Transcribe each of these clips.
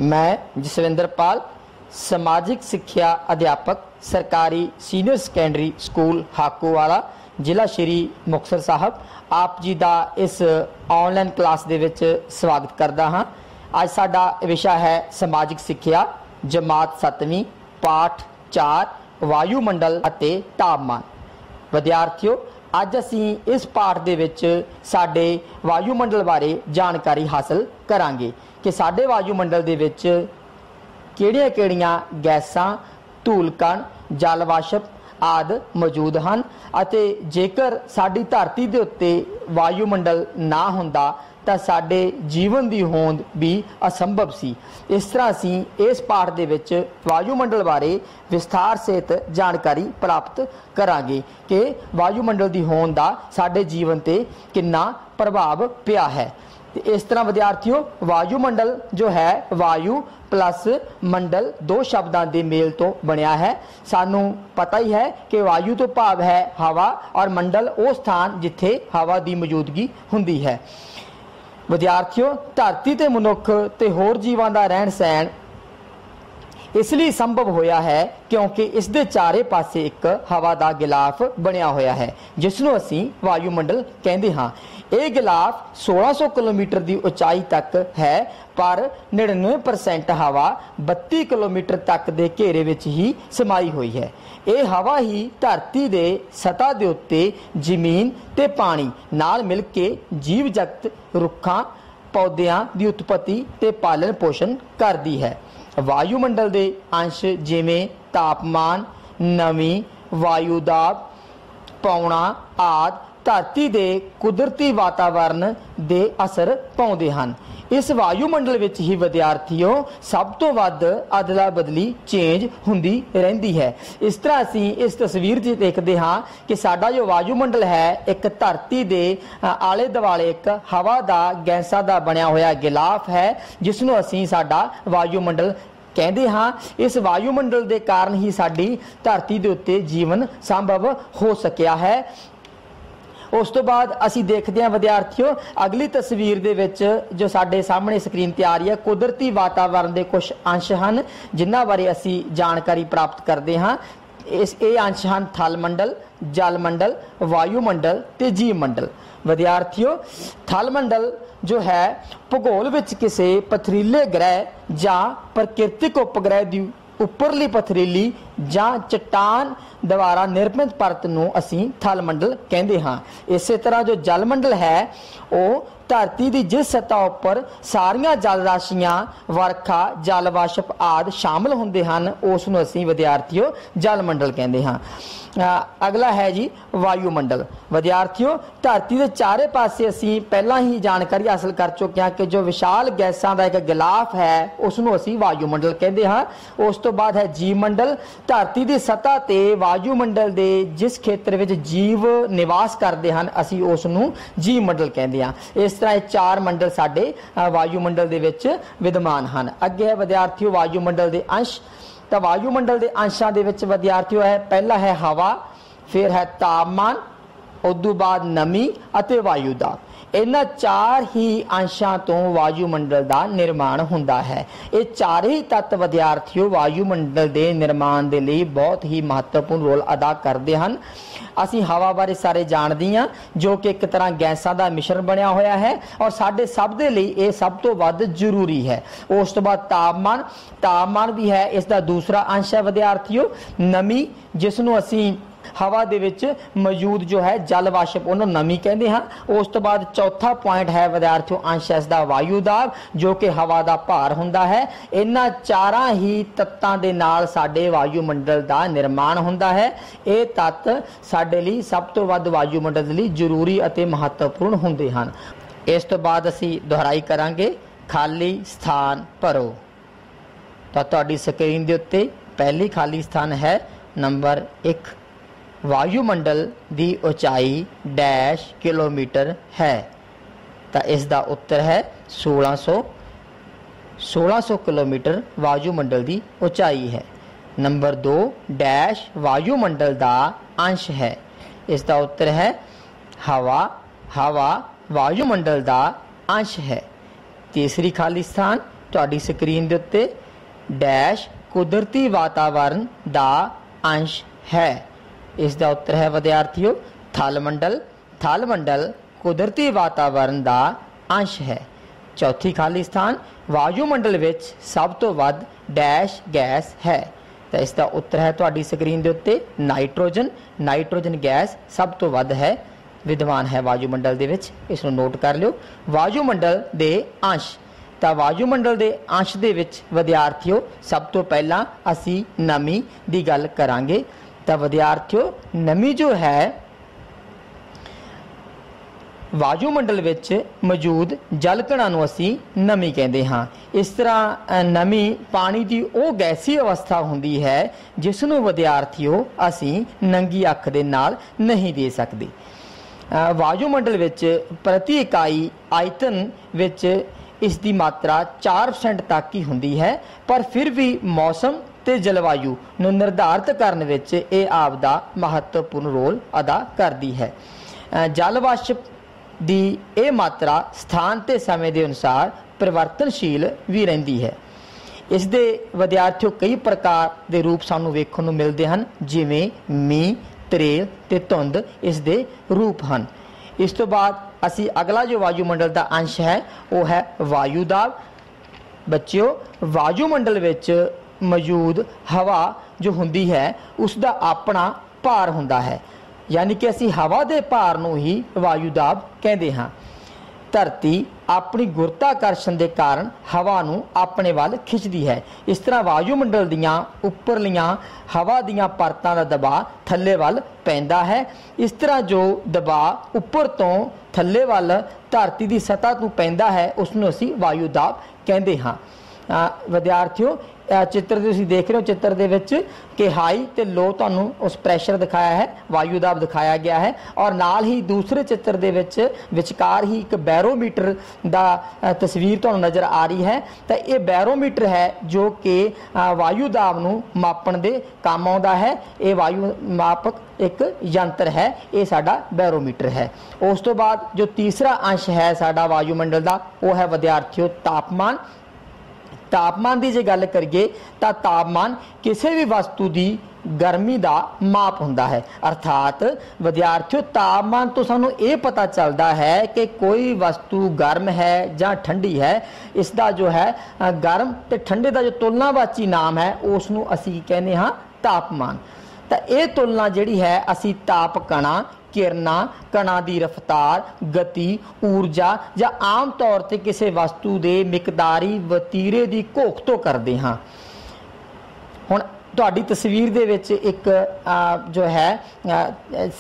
मैं जसविंदरपाल समाजिक सिक्ख्या अध्यापक सरकारी सीनियर सैकेंडरी स्कूल हाकूवाला जिला श्री मुक्तसर साहब आप जी का इस ऑनलाइन क्लास दे विच स्वागत करता हाँ। अज साडा विषय है समाजिक सिक्ख्या जमात 7वीं पाठ 4 वायुमंडल अते तापमान। विद्यार्थियों अज असी इस पाठ दे विच साडे वायुमंडल बारे जानकारी हासिल करांगे कि साडे वायुमंडल दे विच किहड़ियां-किहड़ियां गैसां धूलकण जल वाष्प आदि मौजूद हैं अते जेकर साडी धरती दे उत्ते वायुमंडल ना हुंदा तां साडे जीवन दी होंद भी असंभव सी। इस तरह असी इस पाठ दे विच वायुमंडल बारे विस्तार सहित जानकारी प्राप्त करांगे कि वायुमंडल दी होंद दा साडे जीवन ते कितना प्रभाव पिया है। इस तरह विद्यार्थियों वायुमंडल जो है वायु प्लस मंडल दो शब्दों के मेल तो बनया है। सानू पता ही है कि वायु तो भाव है हवा और मंडल वो स्थान जिथे हवा की मौजूदगी हुंदी है। विद्यार्थियों धरती ते मनुख ते होर जीवां दा रहन सहन इसलिए संभव होया है क्योंकि इस दे चारे पासे एक हवा का गिलाफ बनया होया है जिसनों असी वायुमंडल कहते हाँ। यह गिलाफ 1600 किलोमीटर की ऊंचाई तक है पर 99% हवा 32 किलोमीटर तक के घेरे विच ही समाई हुई है। यह हवा ही धरती के सतह के उत्ते जमीन ते पानी नाल मिल के जीव जगत रुखां पौधियां की उत्पत्ति ते पालन पोषण करती है। वायुमंडल के अंश जिमें तापमान नमी वायुदाब पौना आदि धरती के कुदरती वातावरण दे असर पाउंदे हन। इस वायुमंडल विच ही विद्यार्थियों सब तो वध अदला बदली चेंज हुंदी रहिंदी है। इस तरह असी इस तस्वीर च देखते हाँ कि साडा जो वायुमंडल है एक धरती दे आले दुआले एक हवा का गैसां का बनया होया गिलाफ है जिसनों असी साडा वायुमंडल कहते हाँ। इस वायुमंडल के कारण ही साडी धरती के उत्ते जीवन संभव हो सकिया है। उस तो बाद असी देखते हैं विद्यार्थियों अगली तस्वीर दे विच जो साडे सामने स्क्रीन ते आ रही है कुदरती वातावरण के कुछ अंश हैं जिन्हां बारे असी जानकारी प्राप्त करते हाँ। ये अंश हैं थल मंडल जल मंडल वायुमंडल ते जीव मंडल। विद्यार्थियों थल मंडल जो है भूगोल विच किसी पथरीले ग्रह जां प्रकृतिक उपग्रह की उपरली पथरीली जां चट्टान द्वारा निर्मित परत नूं असीं थल मंडल कहते हाँ। इस तरह जो जल मंडल है वो धरती की जिस सतह उपर सारियां जल राशियां वर्खा जल वाष्प आदि शामिल होंदे हन उसनूं असीं विद्यार्थियों जल मंडल कहते हाँ। अगला है जी वायुमंडल। विद्यार्थियों धरती के चारे पासे असीं पहला ही जानकारी हासिल कर चुके हैं कि जो विशाल गैसां का एक गिलाफ है उसनूं असीं वायुमंडल कहते हाँ। उस तो बाद है जीव मंडल धरती की सतह ते वायुमंडल के जिस खेत्र विच जीव निवास करते हैं असीं उसनूं जीव मंडल कहते हैं। इस तरह चार मंडल साडे वायुमंडल दे विच विद्यमान हैं। अगे है विद्यार्थियों वायुमंडल के अंश। तो वायुमंडल के अंशों के विच विद्यार्थियों है पहला है हवा फिर है तापमान उदू बाद नमी अते वायुदाब। इन्हां चार ही अंशों तो वायुमंडल का निर्माण हुंदा है। ये चार ही तत्व विद्यार्थियों वायुमंडल के निर्माण के लिए बहुत ही महत्वपूर्ण रोल अदा करते हैं। असी हवा बारे सारे जानते हैं जो कि एक तरह गैसां का मिश्रण बनया होया है और साडे सब दे लई ये सब तो वध जरूरी है। उस तो बाद तापमान तापमान भी है इसका दूसरा अंश है विद्यार्थियों। नमी जिसनों असी हवा दे विच मौजूद जो है जल वाष्प उन्होंने नमी कहते हैं। उस तो बाद चौथा पॉइंट है विद्यार्थियों अंश इसका वायुदाब जो कि हवा का भार हुंदा है। इन्हां चारां ही तत्तां दे नाल साडे वायुमंडल का निर्माण हुंदा है। ये तत्त साडे लई सब तो वध वायुमंडल दे लई जरूरी अते महत्वपूर्ण हुंदे हन। इस तो बाद असीं दोहराई करांगे खाली स्थान भरो। तो तुहाडी स्क्रीन दे उत्ते पहली खाली स्थान है नंबर 1 वायुमंडल की ऊंचाई डैश किलोमीटर है। तो इसका उत्तर है 1600 किलोमीटर वायुमंडल की ऊंचाई है। नंबर 2 डैश वायुमंडल का अंश है। इसका उत्तर है हवा हवा वायुमंडल का अंश है। तीसरी खाली स्थान तुहाडी स्क्रीन दे उत्ते डैश कुदरती वातावरण दा अंश है। इसका उत्तर है विद्यार्थियों थल मंडल। थल मंडल कुदरती वातावरण दा अंश है। चौथी खाली स्थान वायुमंडल विच सब तो वध डैश गैस है। तो इसका उत्तर है तुहाडी स्क्रीन के उत्ते नाइट्रोजन। नाइट्रोजन गैस सब तो वध है विद्यमान है वायुमंडल दे विच। इसनूं नोट कर लिओ। वायुमंडल दे अंश, तो वायुमंडल दे अंश दे विच विद्यार्थियों सब तो पहला असी नमी की गल करांगे। तो विद्यार्थियों नमी जो है वायुमंडल विच मौजूद जल कणां नूं असीं नमी कहते हाँ। इस तरह नमी पानी की वो गैसी अवस्था होंदी है जिसनूं विद्यार्थियों असीं नंगी अख दे नाल नहीं दे सकते। वायुमंडल विच प्रति इकाई आयतन विच इसकी मात्रा 4% तक ही होंदी है, पर फिर भी मौसम ते जलवायु नूं निर्धारित करने विच ये आपदा महत्वपूर्ण रोल अदा करती है। जल वाष्प दी ये मात्रा स्थान ते समय के अनुसार परिवर्तनशील भी रहिंदी है। इस दे विद्यार्थियों कई प्रकार के रूप सानू वेखण नूं मिलते हैं, जिवें मींह, तरेल ते धुंध इस दे रूप हैं। इस तो बाद असी अगला जो वायुमंडल का अंश है वो है वायुदाब। बच्चों वायुमंडल विच मौजूद हवा जो हुंदी है उसका अपना भार हुंदा है, यानी कि असी हवा के भार नूं ही वायुदाब कहते हाँ। धरती अपनी गुरुत्वाकर्षण के कारण हवा नूं अपने वाल खिंचती है। इस तरह वायुमंडल दियां उपरलियां हवा दियां परतां दा दबाव थल्ले वाल पैंदा है। इस तरह जो दबाव उपर तो थल्ले वाल धरती की सतह तो पैंदा है उसनूं असीं वायुदाब कहते हाँ। विद्यार्थियों चित्र तुसीं देख रहे हो, चित्र दे विच कि हाई ते लो तुहानूं उस प्रैशर दिखाया है, वायुदाब दिखाया गया है, और नाल ही दूसरे चित्र दे विच विचकार ही एक बैरोमीटर दा तस्वीर तुहानूं नज़र आ रही है। तो ये बैरोमीटर है जो कि वायुदाब नूं मापण दे काम आउंदा है। ये वायु मापक एक यंत्र है, ये साडा बैरोमीटर है। उस तो बाद जो तीसरा अंश है साडा वायुमंडल का वो है विद्यार्थियों तापमान। तापमान की जे गल करिए तो तापमान किसी भी वस्तु की गर्मी का माप होंदा है। अर्थात विद्यार्थियों तापमान तो सानू ये पता चलता है कि कोई वस्तु गर्म है या ठंडी है। इसका जो है गर्म ते ठंडे का जो तुलनावाची नाम है उसनू असी कहने हाँ तापमान। तो ये तुलना जिहड़ी है असी ताप कणा, किरणा, कणा की रफ्तार, गति, ऊर्जा या आम तौर पर किसी वस्तु के मिकदारी वतीरे की घोख तो करते हाँ। हुण तुहाडी तस्वीर दे विच एक जो है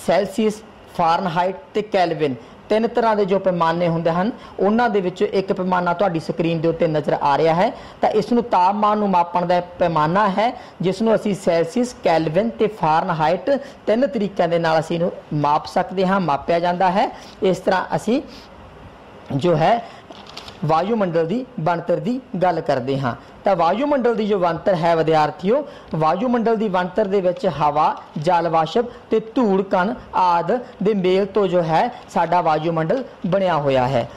सैल्सीयस, फारनहाइट ते कैलविन तीन तरह के जो पैमाने होंदे हैं उन्हां दे विचों एक पैमाना तुहाडी स्क्रीन के उत्ते नज़र आ रहा है। तो इसनूं तापमान नूं मापण दा पैमाना है जिसनूं असीं सैल्सीयस, कैलविन ते फारनहाइट तीन तरीकों के नाल असीं इहनूं माप सकते हाँ, मापिया जाता है। इस तरह असीं जो है वायुमंडल की बनतर की गल करते हाँ। तो वायुमंडल की जो बनतर है विद्यार्थियों, वायुमंडल की बनतर दे विच हवा, जल वाष्प ते धूड़ कण आदि दे मेल तो जो है साडा वायुमंडल बनिया होया है।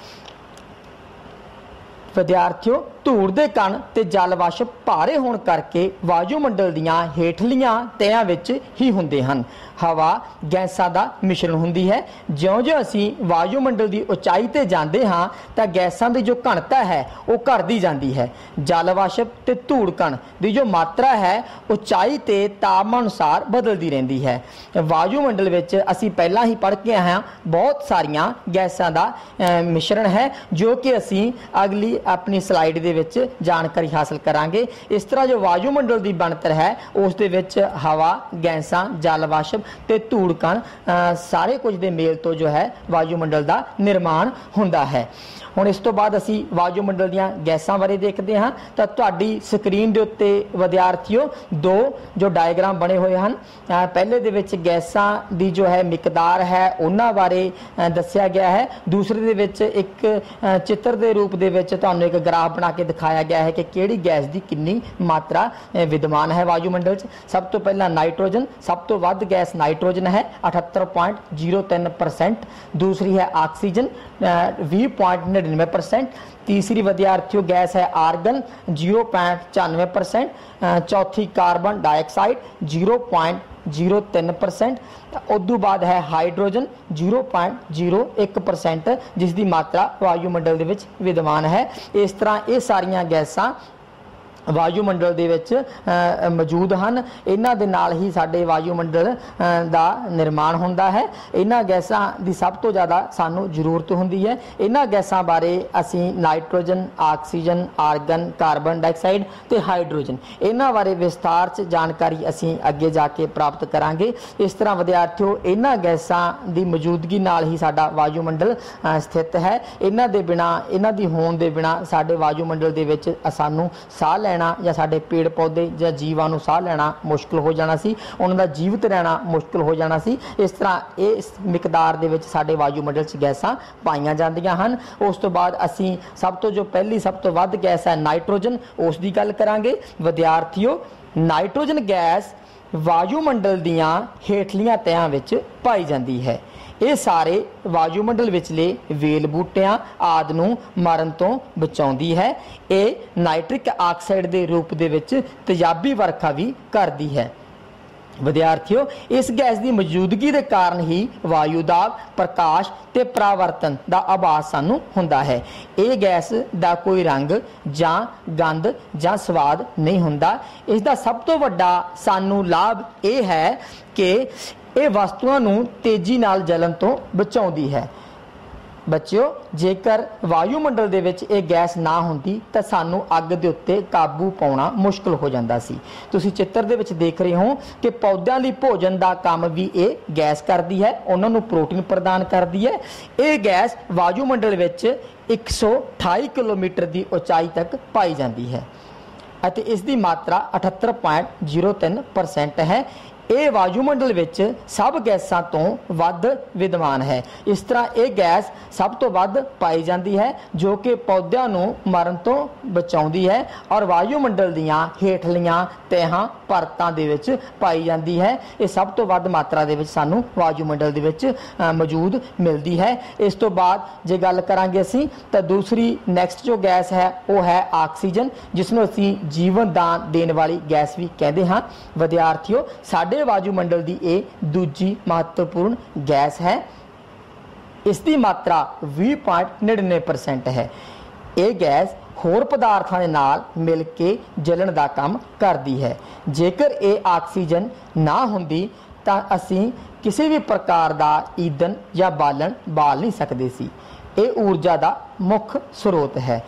विद्यार्थियों धूड़ दे कण ते जल वाष्प भारे होने करके वायुमंडल दीयां हेठलियां तैयां विच ही हुंदे हन। हवा गैसां दा मिश्रण हुंदी है। ज्यों-ज्यों असीं वायुमंडल की उचाई ते जांदे हां तां गैसां दी जो घनता है वो घटदी जांदी है। जल वाष्प ते धूड़ कण दी जो मात्रा है उचाई ते तापमान अनुसार बदलती रहिंदी है। वायुमंडल विच असीं पहलां ही पढ़ के आए हां बहुत सारियां गैसां दा मिश्रण है जो कि असीं अगली अपनी स्लाइड दे विच जानकारी हासिल करांगे। इस तरह जो वायुमंडल की बनतर है उस दे विच हवा, गैसां, जल वाष्प ते धूड़ कण सारे कुछ दे मेल तो जो है वायुमंडल का निर्माण हुंदा है। हुण इस तो बाद असी वायुमंडल दीयां गैसां बारे देखते हाँ। तो तुहाडी स्क्रीन दे उत्ते विद्यार्थियों दो जो डायग्राम बने हुए हैं। पहले दे विच गैसां दी जो है मिकदार है उन्हां बारे दस्सिया गया है। दूसरे दे विच एक चित्र दे रूप दे विच तुहानूं एक ग्राफ बना के दिखाया गया है कि किहड़ी गैस की कितनी मात्रा विद्यमान है वायुमंडल च। सब तो पहला नाइट्रोजन, सब तो वध गैस नाइट्रोजन है 78.03%। दूसरी है ऑक्सीजन 20.99 99%। तीसरी विद्यार्थियों गैस है आर्गन 0.94%। चौथी कार्बन डाइऑक्साइड 0.03%। उदू बाद है हाइड्रोजन 0.01%, जिसकी मात्रा वायुमंडल दे विच विद्यमान है। इस तरह ये सारियां गैसां वायुमंडल दे विच मौजूद हैं। इन्हां दे नाल ही साडे वायुमंडल दा निर्माण हुंदा है। इन्हां गैसां दी सब तो ज़्यादा सानू जरूरत हुंदी है। इन्हां गैसां बारे असीं nitrogen, oxygen, argon, carbon dioxide ते हाइड्रोजन इन्हां बारे विस्तार च जानकारी असीं अगे जाके प्राप्त करांगे। इस तरह विद्यार्थियों इन्हां गैसां दी मौजूदगी नाल ही साडा वायुमंडल स्थित है। इन्हां दे बिना, इन्हां दी होण दे बिना साडे वायुमंडल दे विच सानू साह लेना या साडे पेड़ पौधे या जीवां नूं साह लेना मुश्किल हो जाना सी, उन्हां दा जीवित रहना मुश्किल हो जाना सी। इस तरह इस मिकदार दे विच साडे वायुमंडल च गैसां पाईयां जांदियां हन। उस तो बाद असीं सब तो जो पहली सब तो वध गैस है नाइट्रोजन, उस दी गल करांगे। विद्यार्थियों नाइट्रोजन गैस वायुमंडल दीयां हेठलियां तहां विच पाई जांदी है। ये सारे वायुमंडल विचले वेल बूटियां आदि नूं मरण तो बचाउंदी है। ये नाइट्रिक ऑक्साइड के रूप दे विच तेजाबी वर्खा भी करदी है। विद्यार्थियों इस गैस की मौजूदगी के कारण ही वायुदाब, प्रकाश ते परावर्तन का आभास सानू हुंदा है। ये गैस का कोई रंग जां गंध जां स्वाद नहीं हुंदा। इसका सब तो वड्डा सानू लाभ ये है कि ये वस्तुओं नूं तेजी नाल जलन तो बचाउंदी है। बच्चों जेकर वायुमंडल दे विच ये गैस ना हुंदी तां सानू अग दे उत्ते काबू पाउणा मुश्किल हो जांदा सी। तुसीं चित्र दे विच देख रहे हो कि पौधों लई भोजन का काम भी ये गैस करदी है, उन्हां नूं प्रोटीन प्रदान करदी है। ये गैस वायुमंडल विच 128 किलोमीटर की ऊंचाई तक पाई जाती है अते इसकी मात्रा 78.03% है। ये वायुमंडल विच सब गैसां तो वध विद्यमान है। इस तरह ये गैस सब तो वध पाई जाती है जो कि पौधों नूं मरण तो बचाउंदी है और वायुमंडल दीयां हेठलियां तहां परतां दे विच पाई जाती है। ये सब तो वध मात्रा दे विच सानू वायुमंडल दे विच मौजूद मिलती है। इस तो बाद जे गल करांगे असीं तां दूसरी नैक्सट जो गैस है वो है ऑक्सीजन, जिसनूं असीं जीवन दान देने वाली गैस भी कहते हैं। विद्यार्थियों साडे वायुमंडल की ये दूजी महत्वपूर्ण गैस है। इसकी मात्रा 20.99% है। ये गैस होर पदार्थों के नाल मिल के जलन का काम करती है। जेकर ये ऑक्सीजन ना हुंदी तां असीं किसी भी प्रकार का ईंधन या बालन बाल नहीं सकते सी। ये ऊर्जा का मुख्य स्रोत है।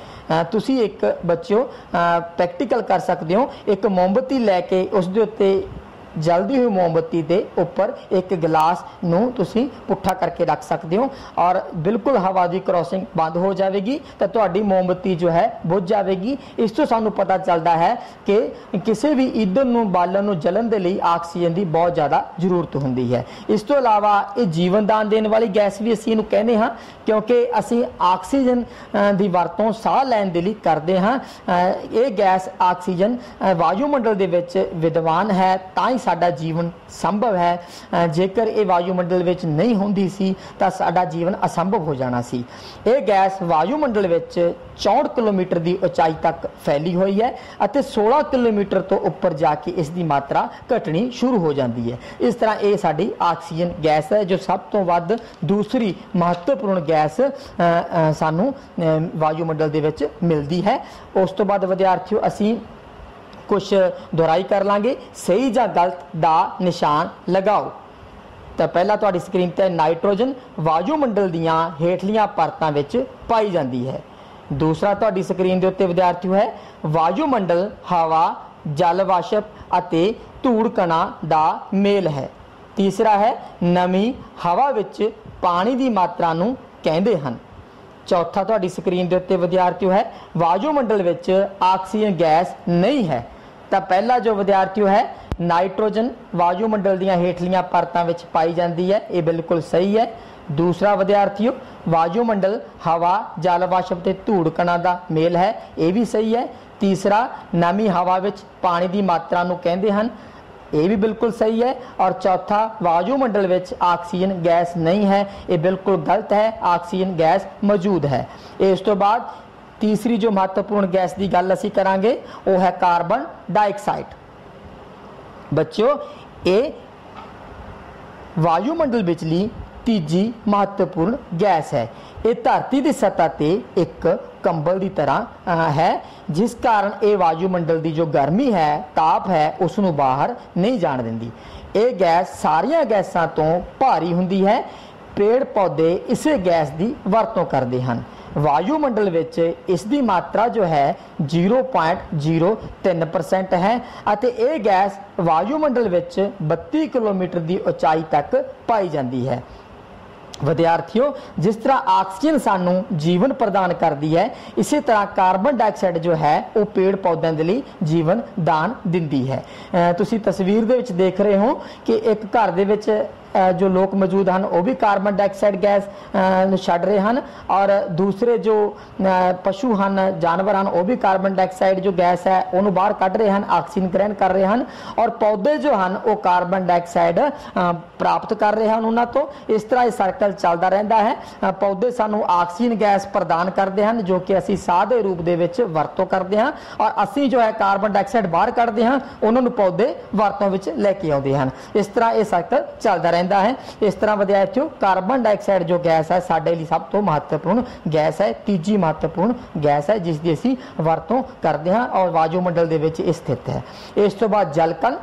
तुसी एक बच्चों प्रैक्टिकल कर सकते हो। एक मोमबत्ती लैके उस दे उत्ते जल्दी हुई मोमबत्ती के उपर एक गिलास नूं तुसीं पुट्ठा करके रख सकते हो और बिल्कुल हवा की क्रॉसिंग बंद हो जाएगी तो तुहाडी मोमबत्ती जो है बुझ जाएगी। इस तो सानू पता चलता है कि किसी भी ईंधन नूं बालन नूं जलन के लिए ऑक्सीजन की बहुत ज़्यादा जरूरत होंदी है। इस तो अलावा ये जीवन दान देने वाली गैस भी असीं इहनूं कहने हाँ क्योंकि असीं ऑक्सीजन की वरतों साह लैण दे लई करदे हाँ। ये गैस ऑक्सीजन वायुमंडल दे विच विद्यमान है तां ही साडा जीवन संभव है। जेकर ये वायुमंडल विच नहीं होंदी सी तां साडा जीवन असंभव हो जाना सी। ये गैस वायुमंडल विच 64 किलोमीटर की ऊंचाई तक फैली हुई है अते 16 किलोमीटर तो उपर जाके इसकी मात्रा घटनी शुरू हो जाती है। इस तरह ये साडी ऑक्सीजन गैस है जो सब तो वध दूसरी महत्वपूर्ण गैस सानू वायुमंडल दे विच मिलती है। उस तो बाद विद्यार्थियों असीं कुछ दोहराई कर लांगे। सही या गलत दा निशान लगाओ। तो पहला तुहाडी स्क्रीन ते नाइट्रोजन वायुमंडल दीयां हेठलियां परतां विच पाई जाती है। दूसरा तुहाडी स्क्रीन दे उत्ते विद्यार्थियों है वायुमंडल हवा, जल वाष्प अते धूड़ कणा दा मेल है। तीसरा है नमी हवा विच पानी की मात्रा नूं कहंदे हन। चौथा तुहाडी स्क्रीन दे उत्ते विद्यार्थियों है वायुमंडल विच ऑक्सीजन गैस नहीं है। तो पहला जो विद्यार्थियों है नाइट्रोजन वायुमंडल दीयां हेठलियां परतां विच पाई जाती है, ये बिल्कुल सही है। दूसरा विद्यार्थियों वायुमंडल हवा, जल वाष्प ते धूड़ कणा दा मेल है, ये भी सही है। तीसरा नमी हवा विच पानी की मात्रा नूं कहंदे हन, ये भी बिल्कुल सही है। और चौथा, वायुमंडल विच ऑक्सीजन गैस नहीं है, ये बिल्कुल गलत है, ऑक्सीजन गैस मौजूद है। इस तो बाद तीसरी जो महत्वपूर्ण गैस की गल असीं करांगे वो है कार्बन डाइऑक्साइड। बच्चों, ये वायुमंडल विचली तीजी महत्वपूर्ण गैस है। ये धरती की सतह ते एक कंबल की तरह है, जिस कारण ये वायुमंडल की जो गर्मी है, ताप है, उसनूं बाहर नहीं जाण दिंदी। ये गैस सारियां गैसां तो भारी हुंदी है। पेड़ पौधे इस गैस की वरतों करते हैं। वायुमंडल विच इसकी मात्रा जो है 0.03% है अते ये गैस वायुमंडल विच 32 किलोमीटर की ऊंचाई तक पाई जाती है। विद्यार्थियों, जिस तरह ऑक्सीजन सानू जीवन प्रदान करती है, इसी तरह कार्बन डाइऑक्साइड जो है वो पेड़ पौधों के लिए जीवन दान दिंदी है। तुसी तस्वीर दे विच देख रहे हो कि एक घर दे विच जो लोग मौजूद हैं वो भी कार्बन डाइऑक्साइड गैस छड़ रहे हैं और दूसरे जो पशु हैं, जानवर हैं, वो भी कार्बन डाइऑक्साइड जो गैस है उन्होंने बाहर कढ़ रहे हैं, ऑक्सीजन ग्रहण कर रहे हैं और पौधे जो हैं वो कार्बन डाइऑक्साइड प्राप्त कर रहे हैं उन्होंने तो। इस तरह सर्कल चलता रहता है। पौधे सानू ऑक्सीजन गैस प्रदान करते हैं जो कि असी साह के रूप दे विच वरतों करते हैं और असी जो है कार्बन डाइऑक्साइड बाहर कढ़ते हैं, उन्होंने पौधे वरतों विच लैके आउंदे हैं। इस तरह ये सर्कल चलता रहता है। इस तरह विद्यार्थियों, कार्बन डाइऑक्साइड जो गैस है साडे लई सब तो महत्वपूर्ण गैस है, तीजी महत्वपूर्ण गैस है जिसकी असी वरतों करते हैं और वायुमंडल दे विच स्थित है। इस तो बाद जल कण।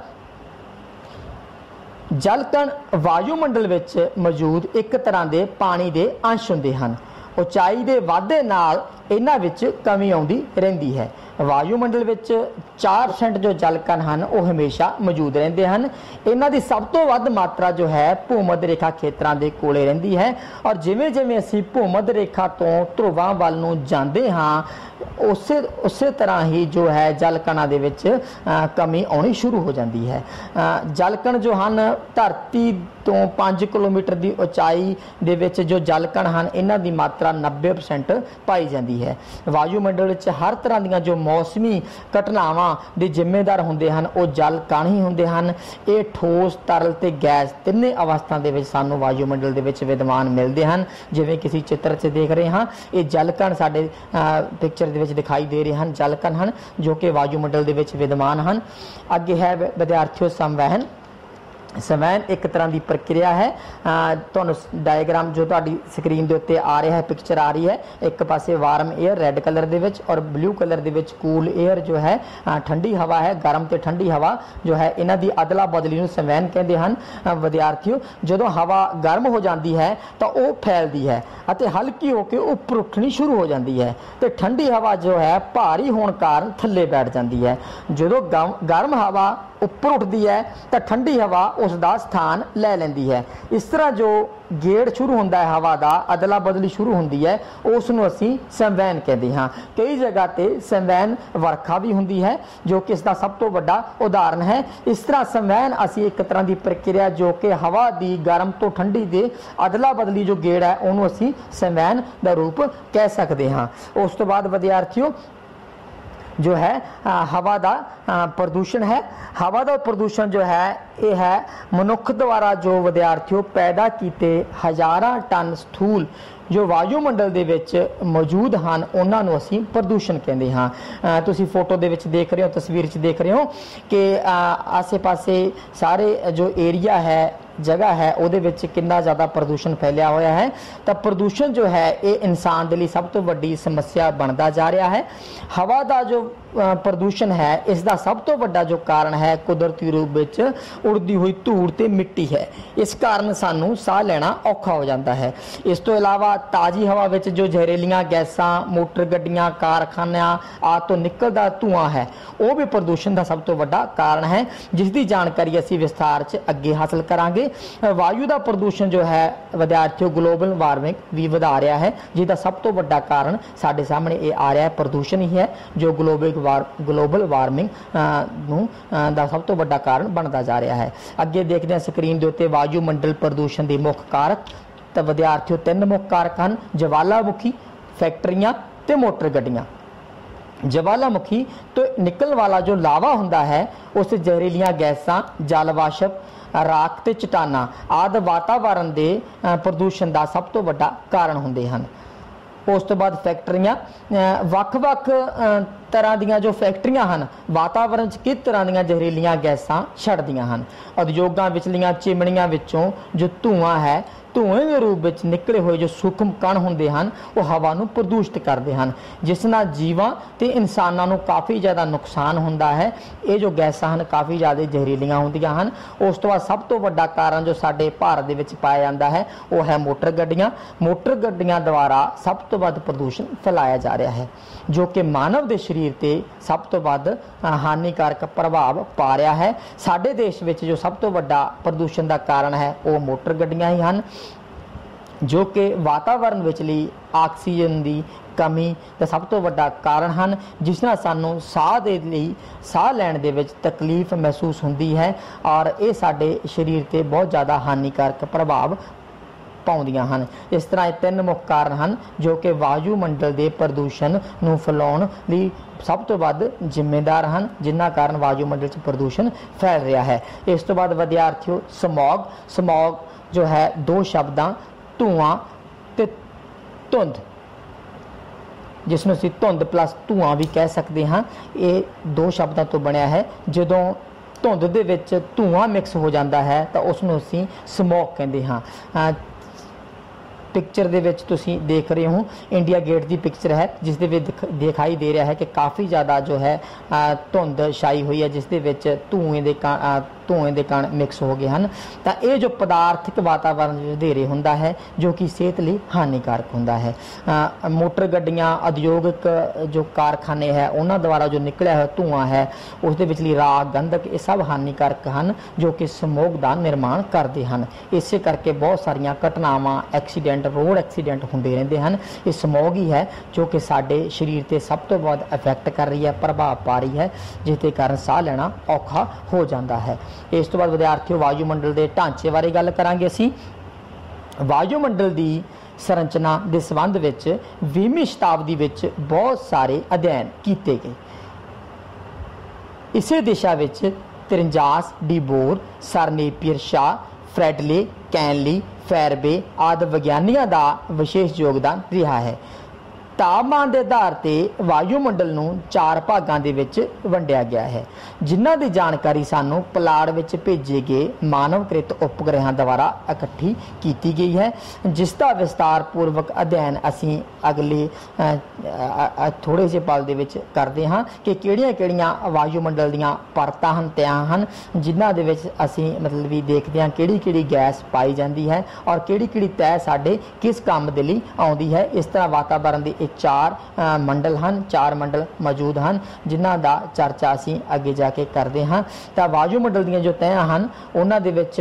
जल कण वायुमंडल विच मौजूद एक तरह के पानी के अंश हुंदे हैं। ऊंचाई के वाधे नाल इन्हां विच कमी आउंदी रहिंदी है। वायुमंडल विच 4% जो जल कण हैं वो हमेशा मौजूद रहते हैं। इन्हां दी सब तो वध मात्रा जो है भूमध रेखा खेत्रां दे कोले रहिंदी है और जिवें जिवें असीं भूमध रेखा तो ध्रुवां वल नूं जांदे हां उसे तरह ही जो है जल कणां दे विच कमी आउणी शुरू हो जाती है। जल कण जो हैं धरती तो 5 किलोमीटर की ऊंचाई दे विच जो जल कण हैं इन्हां दी मात्रा 90% पाई जाती है। वायुमंडल विच हर तरह दी जो मौसमी घटनावां दे जिम्मेदार हुंदे हैं वो जल कण ही हुंदे हैं। ये ठोस, तरल ते गैस तिन्ने अवस्था दे विच सानू वायुमंडल दे विच विद्यमान मिलते हैं। जिवें किसी चित्र 'च देख रहे हैं ये जल कण साडे पिक्चर दे विच दिखाई दे रहे हैं, जल कण हैं जो कि वायुमंडल दे विच विद्यमान हैं। अगे है विद्यार्थियों संवहन। संवहन एक तरह की प्रक्रिया है। तुहानू डायग्राम जो तुहाडी स्क्रीन के उत्ते आ रहा है, पिक्चर आ रही है, एक पासे वार्म एयर रेड कलर दे विच और ब्लू कलर दे विच कूल एयर जो है ठंडी हवा है, गर्म ते ठंडी हवा जो है इन्हां दी अदला बदली नूं संवहन कहते हैं। विद्यार्थियों, जदों हवा गर्म हो जाती है तो वह फैलती है अते हल्की होकर उपर उठनी शुरू हो जाती है तो ठंडी हवा जो है भारी होने कारण थल्ले बैठ जाती है। जदों गर्म हवा उपर उठती है तो ठंडी हवा उसका स्थान ले लेंदी है। इस तरह जो गेड़ शुरू होता है हवा का, अदला बदली शुरू होती है, उसनूं असीं संवहन कहते हैं। कई जगह पर संवहन वर्खा भी होंदी है जो कि इसका सब तो बड़ा उदाहरण है। इस तरह संवहन असीं एक तरह की प्रक्रिया जो कि हवा की गर्म तो ठंडी के अदला बदली जो गेड़ है उन्होंने असीं संवहन का रूप कह सकते हैं। उस तो बाद विद्यार्थियों जो है हवा का प्रदूषण है। हवा का प्रदूषण जो है ये है मनुख द्वारा जो विद्यार्थियों पैदा किए हज़ारां टन स्थूल जो वायुमंडल दे विच मौजूद हैं उन्हां नूं असीं प्रदूषण कहते हैं। तुसीं फोटो दे विच देख रहे हो, तस्वीर च देख रहे हो कि आसे पासे सारे जो एरिया है, जगह है, उहदे विच कितना ज़्यादा प्रदूषण फैलिया होया है। तो प्रदूषण जो है ये इंसान के लिए सब तो वड्डी समस्या बनता जा रहा है। हवा का जो प्रदूषण है इसका सब तो वड्डा जो कारण है कुदरती रूप विच उड़ती हुई धूड़ ते मिट्टी है। इस कारण सानू साह लेना औखा हो जाता है। इस तो इलावा ताज़ी हवा विच जो जहरीलियां गैसां, मोटर गड्डियां, कारखानियां आदि तो निकलदा धुआं है वो भी प्रदूषण का सब तो वड्डा कारण है, जिसकी जानकारी असीं विस्तार च अगे हासिल करांगे। वायु का प्रदूषण जो है विद्यार्थियों ग्लोबल वार्मिंग भी वधा रहा है, जिसका सब तो वड्डा कारण साडे सामने ये आ रहा है प्रदूषण ही है जो ग्लोबल वार्मिंग का सब तो वड्डा कारण बनता जा रहा है। अगे देखते हैं स्क्रीन के उत्ते वायुमंडल प्रदूषण के मुख्य कारक। तो विद्यार्थियों 3 मुख्य कारक हैं, ज्वालामुखी, फैक्ट्रियां ते मोटर गड्डियां। ज्वालामुखी तो निकलने वाला जो लावा हुंदा है उस जहरीलियां गैसां जल वाष्प राख ते चट्टानां आदि वातावरण के प्रदूषण का सब तो वड्डा कारण हुंदे हन। उस तो बाद फैक्ट्रियां ਵੱਖ-ਵੱਖ तरह दीयां जो फैक्ट्रियां हैं वातावरण च किस तरह दीयां जहरीलियां गैसां छड्डदियां हन। उद्योगां विचलियां चिमनियां विचों जो धुआं है धुएं के रूप में निकले हुए जो सूक्ष्म कण होंदे हन वो हवा नूं प्रदूषित करते हैं जिस नाल जीवां ते इंसानां नूं काफ़ी ज़्यादा नुकसान होंदा है। ये जो गैसां हन काफ़ी ज़्यादा जहरीलियां होंदियां हन। उस तो बाद सब तो वड्डा कारण जो साडे भारत दे विच पाया जांदा है वो है मोटर गड्डियां। मोटर गड्डियां द्वारा सब तो वध प्रदूषण फैलाया जा रहा है जो कि मानव के शरीर ते सब तो वध हानिकारक प्रभाव पा रहा है। साडे देश विच जो सब तो वड्डा प्रदूषण का कारण है वो मोटर गड्डियां ही हन जो कि वातावरण विचली आक्सीजन की कमी का सब तो वड्डा कारण हैं जिस नाल सानूं साह दे लई साह लैण दे विच तकलीफ महसूस होंदी है और ये साडे शरीर ते बहुत ज़्यादा हानिकारक प्रभाव पाउंदियां हन। इस तरह ये 3 मुख्य कारण हैं जो कि वायुमंडल के प्रदूषण नूं फैलाउण लई सब तो वध जिम्मेदार हैं जिन्हां कारण वायुमंडल च प्रदूषण फैल रहा है। इस तो बाद विद्यार्थियों समॉग समॉग जो है 2 शब्दां धुआं ते धुंध जिसनूं असीं धुंध प्लस धुआं भी कह सकते हाँ ये 2 शब्दों तो बनया है। जदों धुंध दे विच धुआं मिक्स हो जाता है तो उसनूं असीं समॉग कहते हाँ। पिक्चर दे विच तुसीं देख रहे हो इंडिया गेट की पिक्चर है जिस दे विच दिखाई दे रहा है कि काफ़ी ज़्यादा जो है धुंध छाई हुई है जिस दे विच धुएं दे कण मिक्स हो गए हैं। तो ये जो पदार्थिक वातावरण ਵਧੇਰੇ ਹੁੰਦਾ है जो कि सेहत लिए हानिकारक होंदा है। मोटर गड्डियां उद्योगिक जो कारखाने है उन्होंने द्वारा जो निकलिया हुआ धुआं है उस दे विचली राख गंधक ये सब हानिकारक हैं जो कि समोग का निर्माण करते हैं। इस करके बहुत सारिया घटनावां एक्सीडेंट रोड एक्सीडेंट होंदे रहंदे हैं। ये समोग ही है जो कि साडे शरीर ते सब तो बहुत इफेक्ट कर रही है प्रभाव पा रही है जिसके कारण साह लेना औखा हो जाता है। इस तो बाद विद्यार्थियों वायुमंडल के ढांचे बारे गल करांगे। असीं वायुमंडल की संरचना के संबंध में 20वीं शताब्दी में बहुत सारे अध्ययन किए गए। इसे दिशा में त्रिंजास डीबोर सर नेपियर शाह फ्रैडले कैनली फैरबे आदि विज्ञानियों का विशेष योगदान रहा है। तापमान के आधार पर वायुमंडल नूं 4 भागों के विच वंडिया गया है जिन्हां की जानकारी सानूं पुलाड़ विच भेजे गए मानवकृत उपग्रहां द्वारा इकट्ठी की गई है जिसका विस्तार पूर्वक अध्ययन असीं अगले थोड़े जे पल दे विच करते हाँ कि किहड़ियां वायुमंडल दीयां परतां हन तैयां हन जिन्हां दे विच असीं मतलब भी देखते हैं किहड़ी गैस पाई जाती है और किहड़ी तय साडे किस काम दे लई आउंदी है। इस तरह वातावरण के 4 मंडल हैं 4 मंडल मौजूद हैं जिन्हां दा चर्चा असीं अगे जाके करते हाँ। तो वायुमंडल दीयां जो तैयां हैं उन्हां दे विच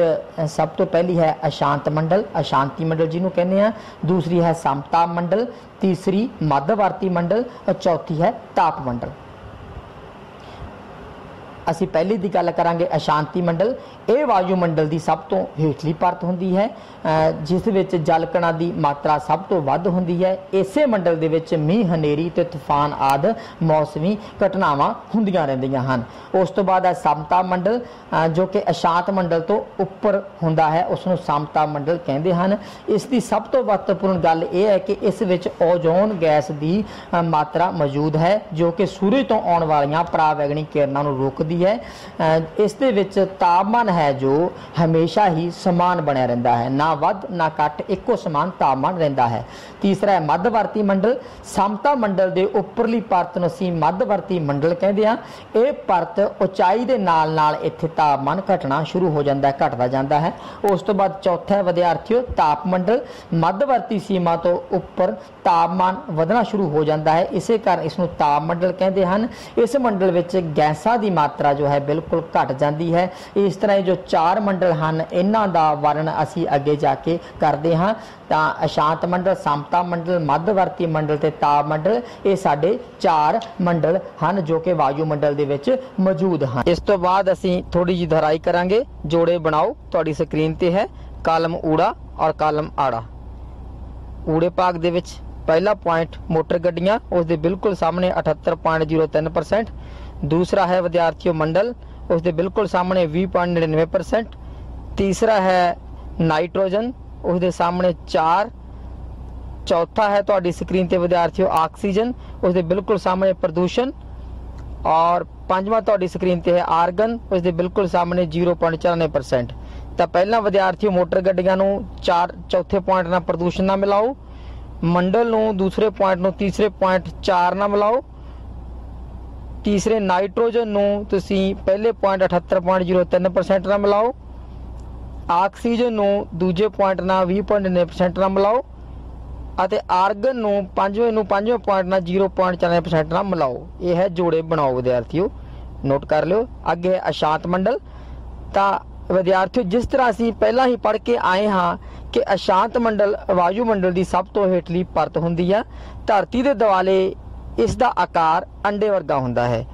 सब तो पहली है अशांत मंडल अशांति मंडल जिन्हों कहने हैं, दूसरी है समताप मंडल, तीसरी मध्यवर्ती मंडल और चौथी है ताप मंडल। असी पहली दी गल करांगे अशांति मंडल। ये वायुमंडल की सब तो हेठली परत होंदी है जिस विच जल कणां की मात्रा सब तो वध होंदी है। इसे मंडल दे विच मींह हनेरी ते तूफान आदि मौसमी घटनावां हुंदियां रहिंदियां हन। उस तो बाद है समताप मंडल जो कि अशांत मंडल तो उपर हुंदा है उसनूं समताप मंडल कहंदे हन। इसकी सब तो महत्वपूर्ण गल यह है कि इस विच ओजोन गैस की मात्रा मौजूद है जो कि सूरज तो आउण वालियां परावैगनी किरणां नूं रोकदी है। इस दे विच तापमान है जो हमेशा ही समान बना रहता है, ना वध ना घट एको समान तापमान रहता है। तीसरा है मध्यवर्ती मंडल। समता मंडल के उपरली परत नूं असीं मध्यवर्ती मंडल कहते हैं। यह परत उचाई के नाल नाल इत्थे तापमान घटना शुरू हो जाता है, घटता जाता है। उस तो बाद चौथा है विद्यार्थियों ताप मंडल। मध्यवर्ती सीमा तो उपर तापमान वधना शुरू हो जाता है, इसे कारण इसनूं ताप मंडल कहते हैं। इस मंडल विच गैसां की मात्रा जो है बिल्कुल घट जाती है। इस तरह जो 4 मंडल हैं इन्हां दा वर्णन असी अगे जाके करते हाँ। तो अशांत मंडल, समता मंडल, मध्यवर्ती मंडल ते ताप मंडल ये साडे 4 मंडल हैं जो कि वायुमंडल दे विच मौजूद हैं। इस तो बाद असी थोड़ी जी दोहराई करांगे। जोड़े बनाओ तुहाडी स्क्रीन ते है कालम ऊड़ा और कालम आड़ा। ऊड़े भाग दे विच पहला पॉइंट मोटर गड्डियां, उसके बिल्कुल सामने 78.03%। दूसरा है विद्यार्थियों मंडल, उसके बिल्कुल सामने 20.99%। तीसरा है नाइट्रोजन, उसके सामने 4। चौथा है तुहाडी स्क्रीन ते विद्यार्थियों ऑक्सीजन, उसके बिल्कुल सामने प्रदूषण। और पंजवां तुहाडी स्क्रीन ते है आर्गन, उसके बिल्कुल सामने 0.94%। तो पहला विद्यार्थियों मोटर गड्डियां नूं चौथे पॉइंट नाल प्रदूषण ना मिलाओ, मंडल नूं दूसरे पॉइंट नूं तीसरे पॉइंट 4 ना मिलाओ, तीसरे नाइट्रोजन नूं तुसीं पहले पॉइंट 78.03% ना मिलाओ, ऑक्सीजन नूं दूजे पॉइंट नाल 20.99% ना मिलाओ, ਅਤੇ ਆਰਗਨ ਨੂੰ ਪੰਜਵੇਂ ਪੁਆਇੰਟ ਨਾਲ 0.94% ਨਾਲ ਮਿਲਾਓ। ਇਹ ਹੈ ਜੋੜੇ ਬਣਾਓ ਵਿਦਿਆਰਥੀਓ, ਨੋਟ ਕਰ ਲਿਓ। ਅੱਗੇ ਹੈ ਅਸ਼ਾਂਤ ਮੰਡਲ। ਤਾਂ ਵਿਦਿਆਰਥੀਓ ਜਿਸ ਤਰ੍ਹਾਂ ਅਸੀਂ ਪਹਿਲਾਂ ਹੀ ਪੜ੍ਹ ਕੇ ਆਏ ਹਾਂ ਕਿ ਅਸ਼ਾਂਤ ਮੰਡਲ ਵਾਯੂਮੰਡਲ ਦੀ ਸਭ ਤੋਂ ਹੇਠਲੀ ਪਰਤ ਹੁੰਦੀ ਆ। ਧਰਤੀ ਦੇ ਦੁਆਲੇ ਇਸ ਦਾ ਆਕਾਰ ਅੰਡੇ ਵਰਗਾ ਹੁੰਦਾ ਹੈ।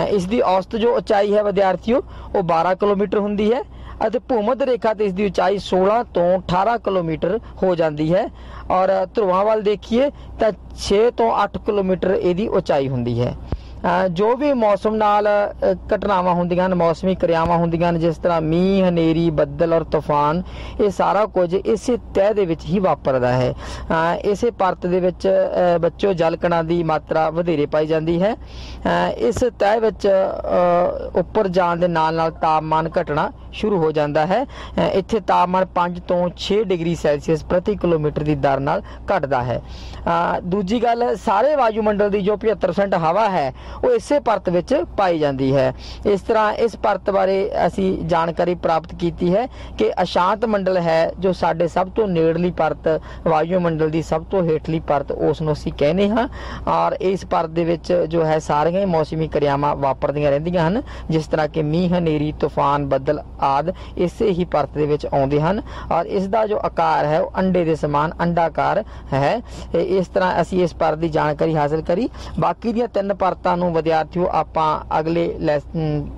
ਇਸ ਦੀ ਔਸਤ ਜੋ ਉਚਾਈ ਹੈ ਵਿਦਿਆਰਥੀਓ ਉਹ 12 ਕਿਲੋਮੀਟਰ ਹੁੰਦੀ ਹੈ ਅਤੇ ਭੂਮੱਧ ਰੇਖਾ ਤੇ ਇਸ ਦੀ ਉਚਾਈ 16 ਤੋਂ 18 ਕਿਲੋਮੀਟਰ ਹੋ ਜਾਂਦੀ ਹੈ। ਔਰ ਧਰੁਵਾਂ ਵੱਲ ਦੇਖੀਏ ਤਾਂ 6 ਤੋਂ 8 ਕਿਲੋਮੀਟਰ ਇਹਦੀ ਉਚਾਈ ਹੁੰਦੀ ਹੈ। ਜੋ ਵੀ ਮੌਸਮ ਨਾਲ ਘਟਨਾਵਾਂ ਹੁੰਦੀਆਂ ਹਨ, ਮੌਸਮੀ ਕਿਰਿਆਵਾਂ ਹੁੰਦੀਆਂ ਹਨ, ਜਿਸ ਤਰ੍ਹਾਂ ਮੀਂਹ, ਹਨੇਰੀ, ਬੱਦਲ ਔਰ ਤੂਫਾਨ, ਇਹ ਸਾਰਾ ਕੁਝ ਇਸੇ ਤਹਿ ਦੇ ਵਿੱਚ ਹੀ ਵਾਪਰਦਾ ਹੈ। ਇਸੇ ਪਰਤ ਦੇ ਵਿੱਚ ਬੱਚੋ ਜਲਕਣਾਂ ਦੀ ਮਾਤਰਾ ਵਧੇਰੇ ਪਾਈ ਜਾਂਦੀ ਹੈ। ਇਸ ਤਹਿ ਵਿੱਚ ਉੱਪਰ ਜਾਣ ਦੇ ਨਾਲ ਨਾਲ ਤਾਪਮਾਨ ਘਟਣਾ ਸ਼ੁਰੂ ਹੋ ਜਾਂਦਾ ਹੈ। ਇੱਥੇ ਤਾਪਮਾਨ 5 ਤੋਂ 6 ਡਿਗਰੀ ਸੈਲਸੀਅਸ ਪ੍ਰਤੀ ਕਿਲੋਮੀਟਰ ਦੀ ਦਰ ਨਾਲ ਘਟਦਾ ਹੈ। ਦੂਜੀ ਗੱਲ, ਸਾਰੇ ਵਾਯੂਮੰਡਲ ਦੀ ਜੋ 75% ਹਵਾ ਹੈ ਉਹ ਇਸੇ ਪਰਤ ਵਿੱਚ ਪਾਈ ਜਾਂਦੀ ਹੈ। ਇਸ ਤਰ੍ਹਾਂ ਇਸ ਪਰਤ ਬਾਰੇ ਅਸੀਂ ਜਾਣਕਾਰੀ ਪ੍ਰਾਪਤ ਕੀਤੀ ਹੈ ਕਿ ਅਸ਼ਾਂਤ ਮੰਡਲ ਹੈ ਜੋ ਸਾਡੇ ਸਭ ਤੋਂ ਨੇੜਲੀ ਪਰਤ, ਵਾਯੂਮੰਡਲ ਦੀ ਸਭ ਤੋਂ ਹੇਠਲੀ ਪਰਤ, ਉਸ ਨੂੰ ਅਸੀਂ ਕਹਿੰਦੇ ਹਾਂ। ਔਰ ਇਸ ਪਰਤ ਦੇ ਵਿੱਚ ਜੋ ਹੈ ਸਾਰੀਆਂ ਮੌਸਮੀ ਕਿਰਿਆਵਾਂ ਵਾਪਰਦੀਆਂ ਰਹਿੰਦੀਆਂ ਹਨ, ਜਿਸ ਤਰ੍ਹਾਂ ਕਿ ਮੀਂਹ, ਹਨੇਰੀ, ਤੂਫਾਨ, ਬੱਦਲ ਆਦਿ ਇਸੇ ਹੀ ਪਰਤ ਦੇ ਵਿੱਚ ਆਉਂਦੇ ਹਨ। ਔਰ ਇਸ ਦਾ ਜੋ ਆਕਾਰ ਹੈ ਉਹ ਅੰਡੇ ਦੇ ਸਮਾਨ ਅੰਡਾਕਾਰ ਹੈ। ਇਸ ਤਰ੍ਹਾਂ ਅਸੀਂ ਇਸ ਪਰਤ ਦੀ ਜਾਣਕਾਰੀ ਹਾਸਲ ਕਰੀ। ਬਾਕੀ ਦੀਆਂ 3 ਪਰਤਾਂ ਨੂੰ ਵਿਦਿਆਰਥੀਓ ਆਪਾਂ ਅਗਲੇ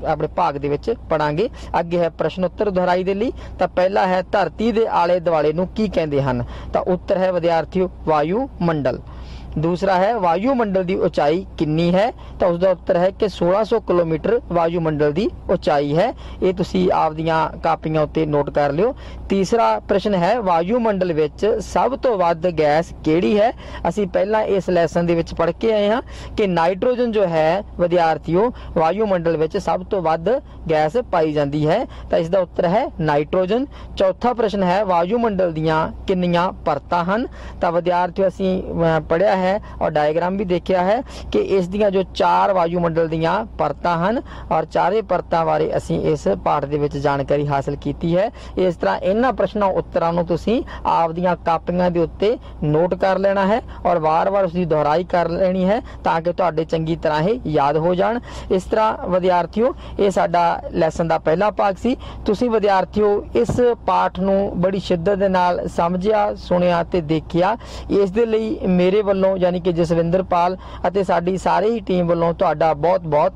ਆਪਣੇ ਭਾਗ ਦੇ ਵਿੱਚ ਪੜਾਂਗੇ। ਅੱਗੇ ਹੈ ਪ੍ਰਸ਼ਨ ਉੱਤਰ ਦੁਹਰਾਈ ਦੇ ਲਈ। ਤਾਂ ਪਹਿਲਾ ਹੈ ਧਰਤੀ ਦੇ ਆਲੇ ਦੁਆਲੇ ਨੂੰ ਕੀ ਕਹਿੰਦੇ ਹਨ? ਤਾਂ ਉੱਤਰ ਹੈ ਵਿਦਿਆਰਥੀਓ ਵਾਯੂ ਮੰਡਲ। दूसरा है वायुमंडल की ऊंचाई कितनी है? तो उसका उत्तर है कि 1600 किलोमीटर वायुमंडल की ऊंचाई है। ये तुसी आपदियां कापियां उत्ते नोट कर लियो। तीसरा प्रश्न है वायुमंडल विच सब तो वध गैस किहड़ी है? असी पहला इस लैसन दे विच पढ़ के आए हाँ कि नाइट्रोजन जो है विद्यार्थियों वायुमंडल विच सब तो वध गैस पाई जाती है। तो इसका उत्तर है नाइट्रोजन। चौथा प्रश्न है वायुमंडल दियां कितनियां परतां हन? तो विद्यार्थियों असी पढ़िया है और डायग्राम भी देखा है कि इस दियां जो 4 वायुमंडल दियां परतां हन और चारे परतां बारे असी इस पाठ दे विच जानकारी हासिल कीती है। इस तरह इन्हां प्रश्नों उत्तरां नूं तुसीं आपदियां कापियां दे उत्ते नोट कर लेना है और वार-वार उसकी दोहराई कर लेनी है ताकि तुहाडे चंगी तरह ये याद हो जाण। इस तरह विद्यार्थियों ये साडा लैसन दा पहला भाग सी। तुसीं विद्यार्थियों इस पाठ नूं बड़ी शिद्दत दे नाल समझिया, सुनिया ते देखिया। इस दे लई मेरे ਵੱਲੋਂ यानी कि जसविंदर पाल ਅਤੇ ਸਾਡੀ ਸਾਰੀ ਹੀ ਟੀਮ ਵੱਲੋਂ ਤੁਹਾਡਾ ਬਹੁਤ ਬਹੁਤ